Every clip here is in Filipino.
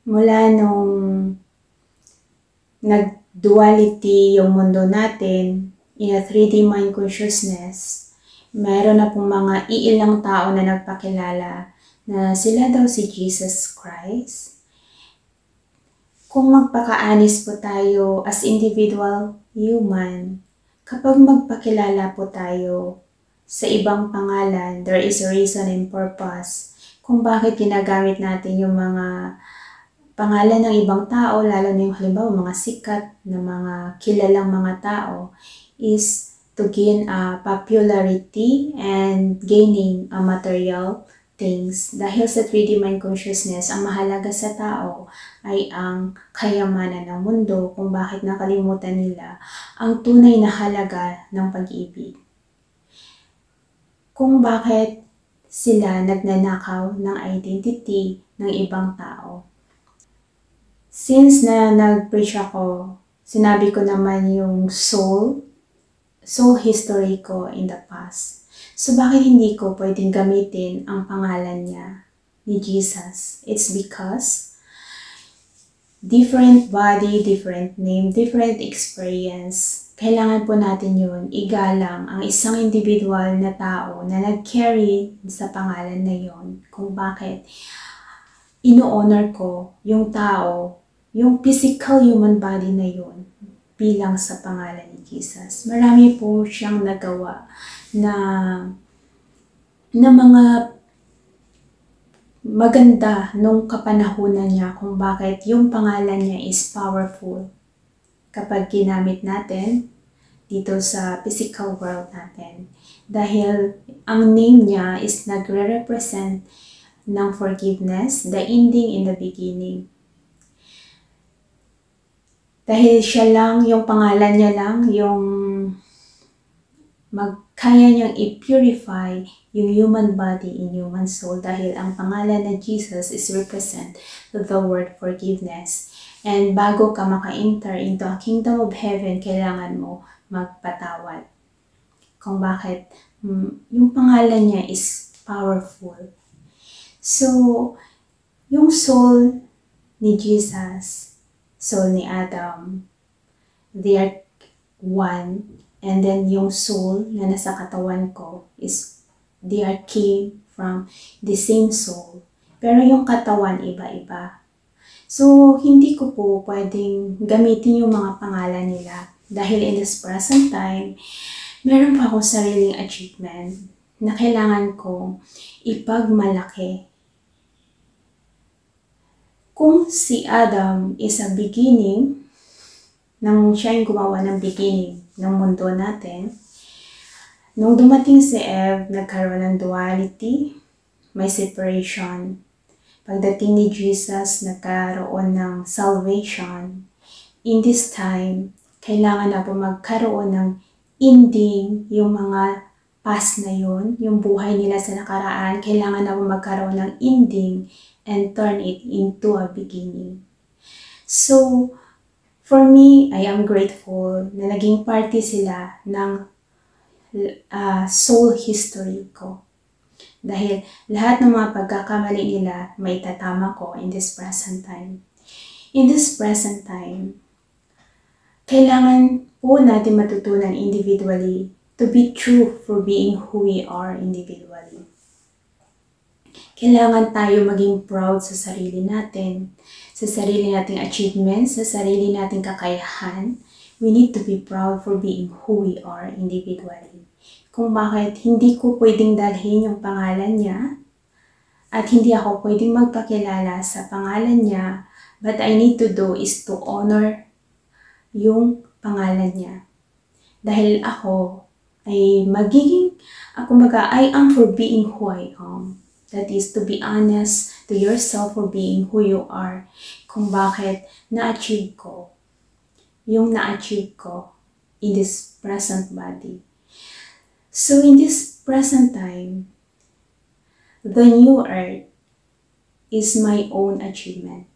Mula nung nag-duality yung mundo natin in a 3D mind consciousness, meron na pong mga iilang tao na nagpakilala na sila daw si Jesus Christ. Kung magpaka-honest po tayo as individual human, kapag magpakilala po tayo sa ibang pangalan, there is a reason and purpose kung bakit ginagamit natin yung mga pangalan ng ibang tao, lalo na yung halimbawa mga sikat na mga kilalang mga tao, is to gain popularity and gaining material things. Dahil sa 3D mind consciousness, ang mahalaga sa tao ay ang kayamanan ng mundo, kung bakit nakalimutan nila ang tunay na halaga ng pag-ibig. Kung bakit sila nagnanakaw ng identity ng ibang tao. Since na nag-preach ako, sinabi ko naman yung soul history ko in the past. So bakit hindi ko pwedeng gamitin ang pangalan niya ni Jesus? It's because different body, different name, different experience. Kailangan po natin yun, igalang ang isang individual na tao na nag-carry sa pangalan na yun. Kung bakit ino-honor ko yung tao, yung physical human body na yun bilang sa pangalan ni Jesus. Marami po siyang nagawa na mga maganda nung kapanahunan niya, kung bakit yung pangalan niya is powerful kapag ginamit natin dito sa physical world natin. Dahil ang name niya is nagre-represent ng forgiveness, the ending in the beginning. Dahil siya lang, yung pangalan niya lang, yung kaya niyang i-purify yung human body and human soul, dahil ang pangalan na Jesus is represent the word forgiveness. And bago ka maka-enter into a kingdom of heaven, kailangan mo magpatawad. Kung bakit yung pangalan niya is powerful. So, yung soul ni Jesus, soul ni Adam, they are one. And then yung soul na nasa katawan ko is they are came from the same soul. Pero yung katawan iba-iba. So, hindi ko po pwedeng gamitin yung mga pangalan nila. Dahil in this present time, meron pa akong sariling achievement na kailangan kong ipagmalaki. Kung si Adam is a beginning, nang siya yung gumawa ng beginning ng mundo natin, nung dumating si Eve, nagkaroon ng duality, may separation. Pagdating ni Jesus, nagkaroon ng salvation. In this time, kailangan na po magkaroon ng ending, yung mga past na yun, yung buhay nila sa nakaraan, kailangan na po magkaroon ng ending and turn it into a beginning. So, for me, I am grateful na naging party sila ng soul history ko. Dahil lahat ng mga pagkakamali nila, may tatama ko in this present time. In this present time, kailangan po natin matutunan individually to be true for being who we are individually. Kailangan tayo maging proud sa sarili natin, sa sarili nating achievements, sa sarili nating kakayahan. We need to be proud for being who we are individually. Kung bakit hindi ko pwedeng dalhin yung pangalan niya at hindi ako pwedeng magpakilala sa pangalan niya, but I need to do is to honor yung pangalan niya. Dahil ako ay I am for being who I am. That is to be honest to yourself for being who you are. Kung bakit na-achieve ko yung na-achieve ko in this present body. So in this present time, the new earth is my own achievement.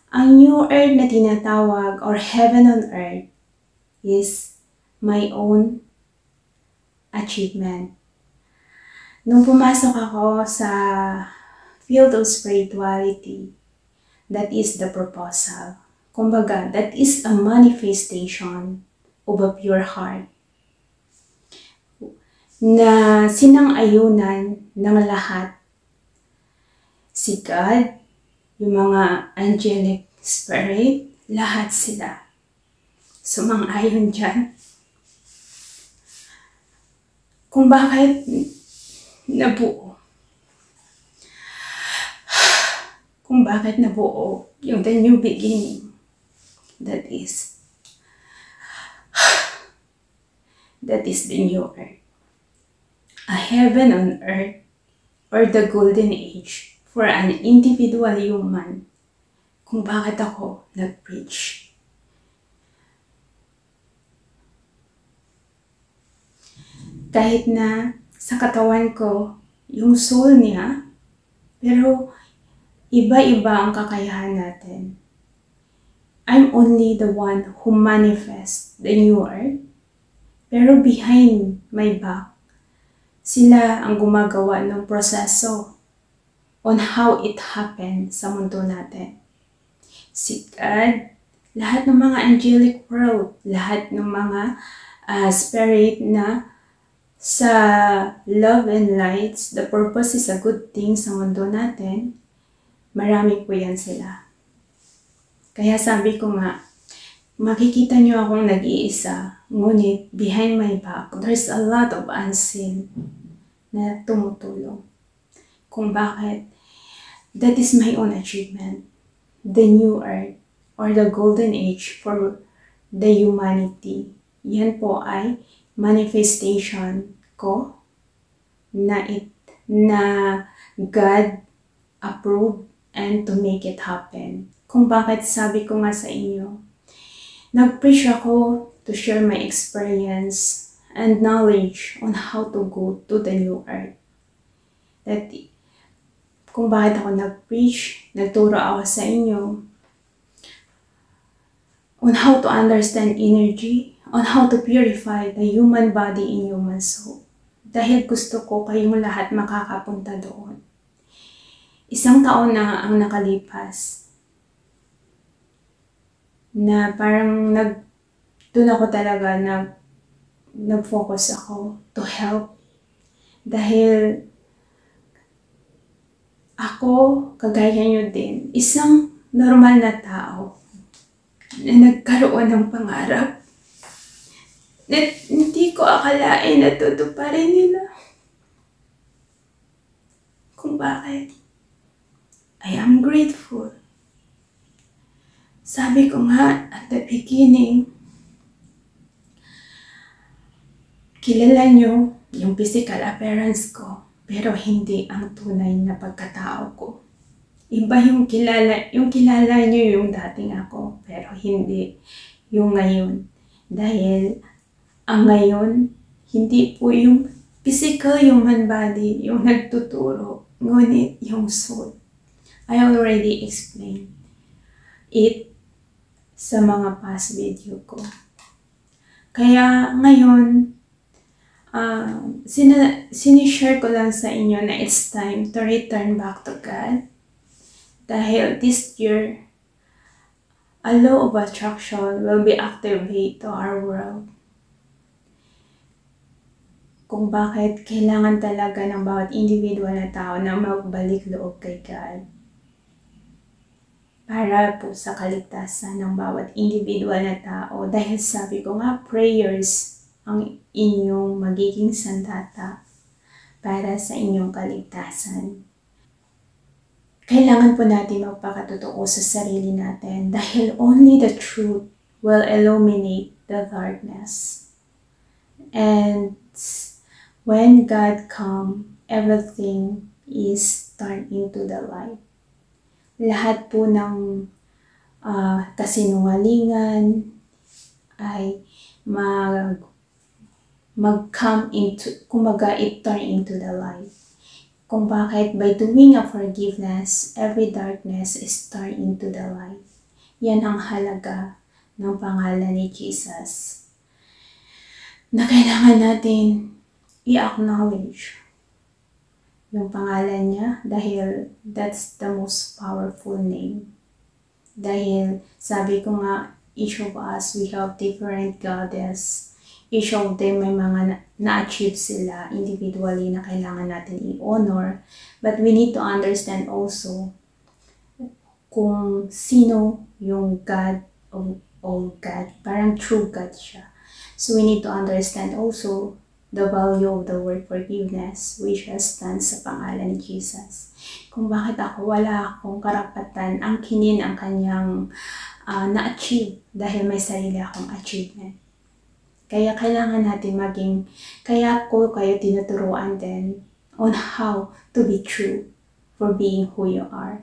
Ang new earth na tinatawag or heaven on earth is my own achievement. Nung pumasok ako sa field of spirituality, that is the proposal. Kumbaga, that is a manifestation of a pure heart na sinang-ayunan ng lahat. Si God, yung mga angelic spirit, lahat sila sumang-ayon dyan. Kung bakit nabuo. Kung bakit nabuo yung the new beginning. That is the new earth. A heaven on earth, or the golden age for an individual human. Kung bakit ako nag-preach. Kahit na sa katawan ko, yung soul niya, pero iba-iba ang kakayahan natin. I'm only the one who manifests the new earth, pero behind my back, sila ang gumagawa ng proseso on how it happened sa mundo natin. Si God, lahat ng mga angelic world, lahat ng mga spirit na sa love and lights, the purpose is a good thing sa mundo natin, marami po yan sila. Kaya sabi ko nga, makikita nyo akong nag-iisa, ngunit behind my back, there's a lot of unseen na tumutulong. Kung bakit, that is my own achievement. The new earth, or the golden age for the humanity. Yan po ay manifestation ko na God approved and to make it happen. Kung bakit sabi ko nga sa inyo, nag-preach ako to share my experience and knowledge on how to go to the new earth. That kung bakit ako nag-preach, nagturo ako sa inyo on how to understand energy, on how to purify the human body and human soul. Dahil gusto ko kayong lahat makakapunta doon. Isang taon na ang nakalipas na parang doon ako talaga nag-focus ako to help. Dahil ako, kagaya nyo din, isang normal na tao na nagkaroon ng pangarap na hindi ko akalain na tutuparin nila. Kung bakit? I am grateful. Sabi ko nga at the beginning, kilala nyo yung physical appearance ko, pero hindi ang tunay na pagkatao ko. Iba yung kilala nyo yung dating ako, pero hindi yung ngayon. Dahil ang ngayon, hindi po yung physical human body yung nagtuturo, ngunit yung soul. I already explained it sa mga past video ko. Kaya ngayon, sinishare ko lang sa inyo na it's time to return back to God. Dahil this year, a law of attraction will be activated to our world. Kung bakit kailangan talaga ng bawat individual na tao na magbalik loob kay God. Para po sa kaligtasan ng bawat individual na tao. Dahil sabi ko nga, prayers ang inyong magiging sandata para sa inyong kaligtasan. Kailangan po natin magpakatotoo sa sarili natin dahil only the truth will illuminate the darkness. And when God comes, everything is turned into the light. Lahat po ng kasinungalingan ay mag-come into, kumbaga it turn into the light. Kung bakit by doing a forgiveness, every darkness is turned into the light. Yan ang halaga ng pangalan ni Jesus. Na kailangan natin i-acknowledge yung pangalan niya dahil that's the most powerful name Dahil sabi ko nga, each of us, we have different goddess. Each of them may mga na-achieve sila individually na kailangan natin i-honor. But we need to understand also kung sino yung God of all God. Parang true God siya. So we need to understand also the value of the word forgiveness, which stands sa pangalan ni Jesus. Kung bakit wala akong karapatan angkinin ang kanyang na-achieve dahil may sarili akong achievement. Kaya kailangan natin kaya kayo tinuturuan din on how to be true for being who you are.